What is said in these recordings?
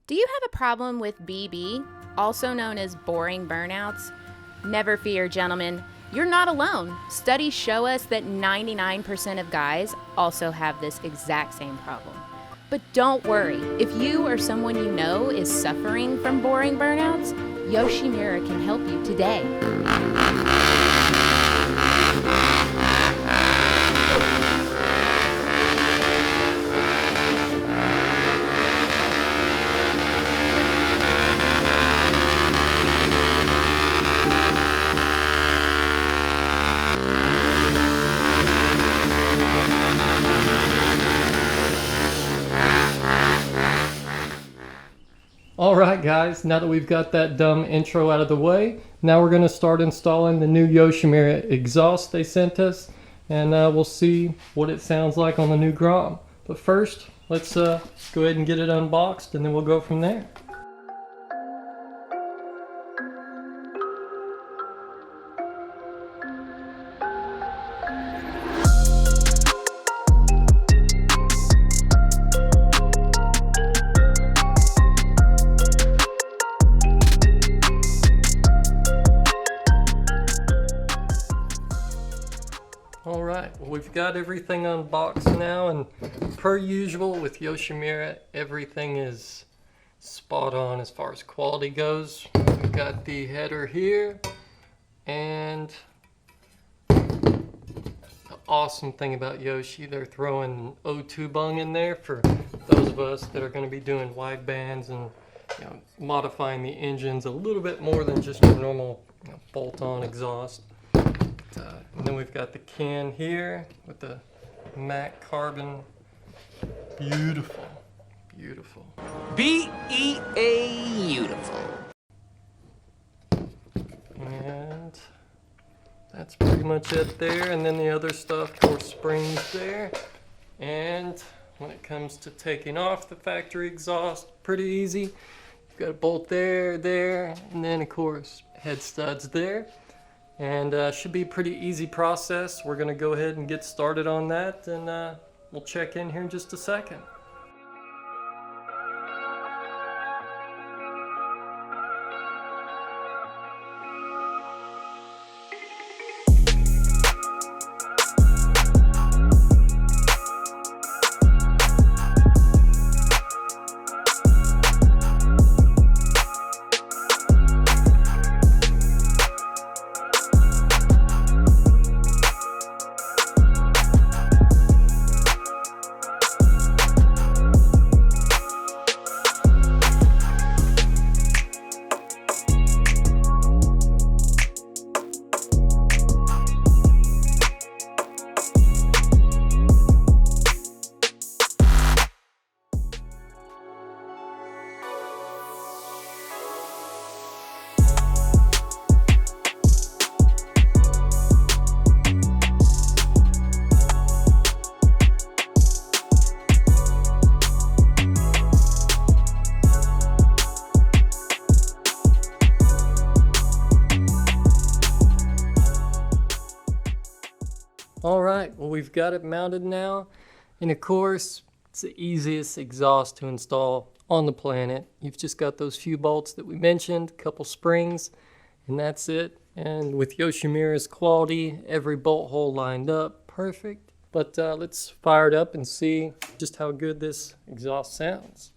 Do you have a problem with BB, also known as boring burnouts? Never fear, gentlemen. You're not alone. Studies show us that 99% of guys also have this exact same problem. But don't worry, if you or someone you know is suffering from boring burnouts, Yoshimura can help you today. Alright guys, now that we've got that dumb intro out of the way, now we're going to start installing the new Yoshimura exhaust they sent us, and we'll see what it sounds like on the new Grom. But first, let's go ahead and get it unboxed, and then we'll go from there. Alright, well, we've got everything unboxed now, and per usual with Yoshimura, everything is spot on as far as quality goes. We've got the header here, and the awesome thing about Yoshi, they're throwing O2 bung in there for those of us that are going to be doing wide bands and modifying the engines a little bit more than just your normal bolt-on exhaust. And then we've got the can here with the matte carbon. Beautiful, beautiful. B-E-A-beautiful. And that's pretty much it there. And then the other stuff, of course, springs there. And when it comes to taking off the factory exhaust, pretty easy. You've got a bolt there, there, and then of course head studs there. And should be a pretty easy process. We're going to go ahead and get started on that, and we'll check in here in just a second. Alright, well, we've got it mounted now, and of course it's the easiest exhaust to install on the planet. You've just got those few bolts that we mentioned, a couple springs, and that's it. And with Yoshimura's quality, every bolt hole lined up perfect. But let's fire it up and see just how good this exhaust sounds.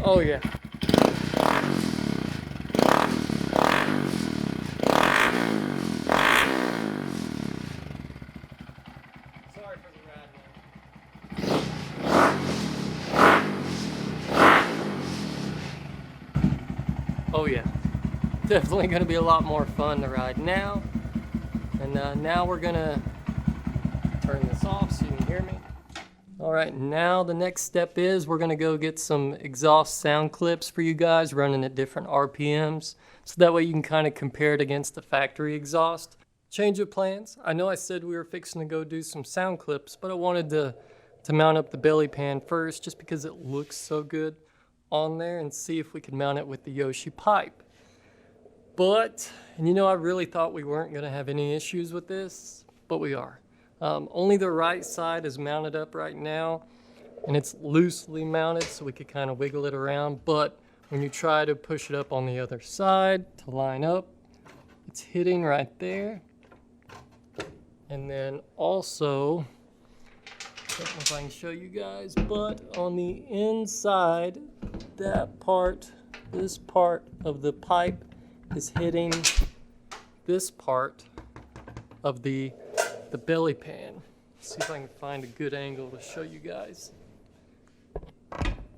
Oh yeah. Sorry for the rattling. Oh yeah. Definitely going to be a lot more fun to ride now. And now we're going to turn this off so you can hear me. Alright, now the next step is we're going to go get some exhaust sound clips for you guys running at different RPMs, so that way you can kind of compare it against the factory exhaust. Change of plans. I know I said we were fixing to go do some sound clips, but I wanted to mount up the belly pan first just because it looks so good. on there and see if we could mount it with the Yoshi pipe. But, and you know, I really thought we weren't going to have any issues with this, but we are. Only the right side is mounted up right now, and it's loosely mounted so we could kind of wiggle it around. But when you try to push it up on the other side to line up, it's hitting right there. And then also, I don't know if I can show you guys, but on the inside, that part, this part of the pipe is hitting this part of the belly pan. Let's see if I can find a good angle to show you guys.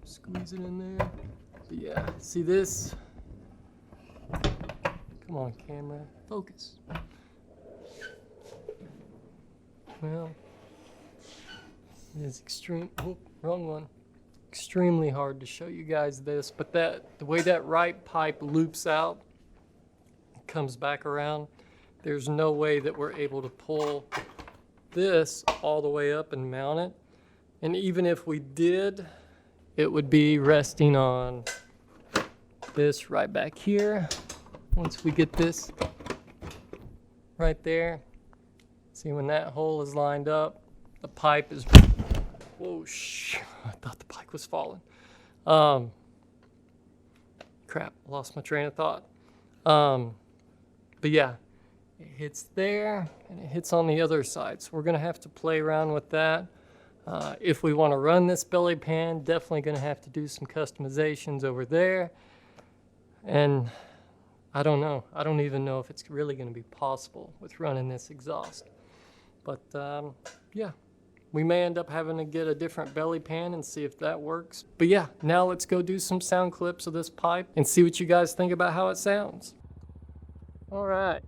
Squeeze it in there. But yeah, see this? Come on, camera, focus. Well, it is wrong one. Extremely hard to show you guys this, but the way that right pipe loops out, comes back around, there's no way that we're able to pull this all the way up and mount it. And even if we did, it would be resting on this right back here. Once we get this right there, see when that hole is lined up, the pipe is, whoa, I thought the pipe was falling. Crap, lost my train of thought. But yeah, it hits there and it hits on the other side. So we're gonna have to play around with that. If we wanna run this belly pan, definitely gonna have to do some customizations over there. And I don't know. I don't even know if it's really gonna be possible with running this exhaust. But yeah, we may end up having to get a different belly pan and see if that works. But yeah, now let's go do some sound clips of this pipe and see what you guys think about how it sounds. All right,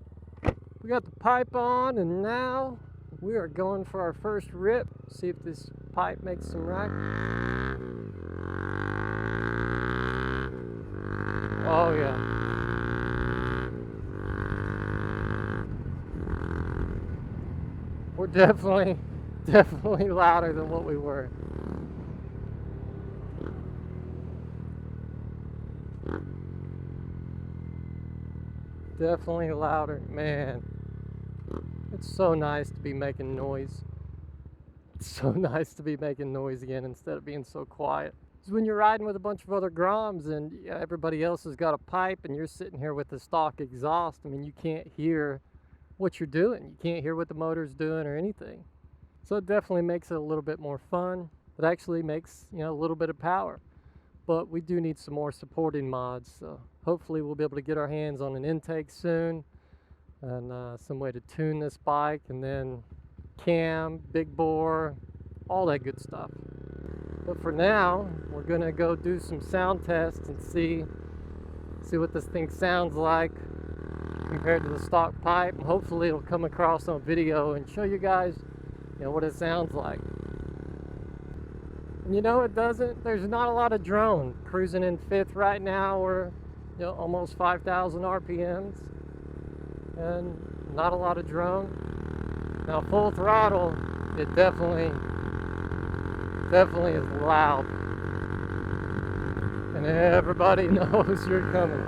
we got the pipe on, and now we are going for our first rip. See if this pipe makes some rack. Oh yeah. We're definitely louder than what we were. Definitely louder, man. It's so nice to be making noise. It's so nice to be making noise again instead of being so quiet. Because when you're riding with a bunch of other Groms and everybody else has got a pipe and you're sitting here with the stock exhaust, I mean, you can't hear what you're doing. You can't hear what the motor's doing or anything. So it definitely makes it a little bit more fun. It actually makes, a little bit of power. But we do need some more supporting mods, so hopefully we'll be able to get our hands on an intake soon and some way to tune this bike, and then cam, big bore, all that good stuff. But for now, we're gonna go do some sound tests and see what this thing sounds like compared to the stock pipe, and hopefully it'll come across on video and show you guys what it sounds like. And it doesn't, there's not a lot of drone. Cruising in 5th right now, we're almost 5,000 RPMs, and not a lot of drone. Now full throttle, it definitely is loud, and everybody knows you're coming.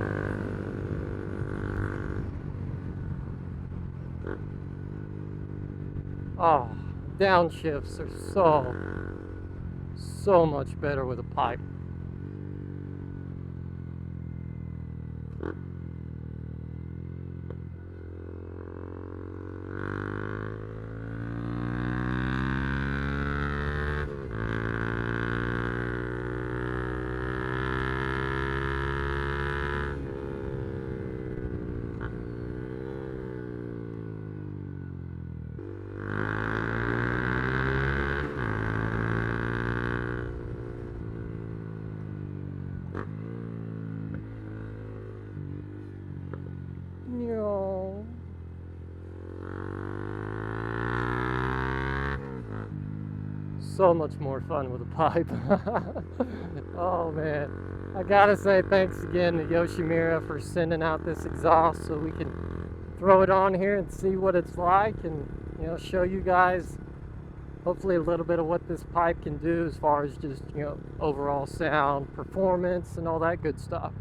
Oh, downshifts are so much better with a pipe. So much more fun with a pipe. Oh man, I gotta say thanks again to Yoshimura for sending out this exhaust so we can throw it on here and see what it's like, and show you guys hopefully a little bit of what this pipe can do as far as just, you know, overall sound, performance, and all that good stuff.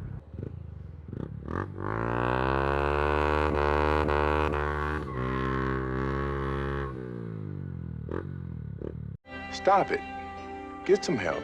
Stop it. Get some help.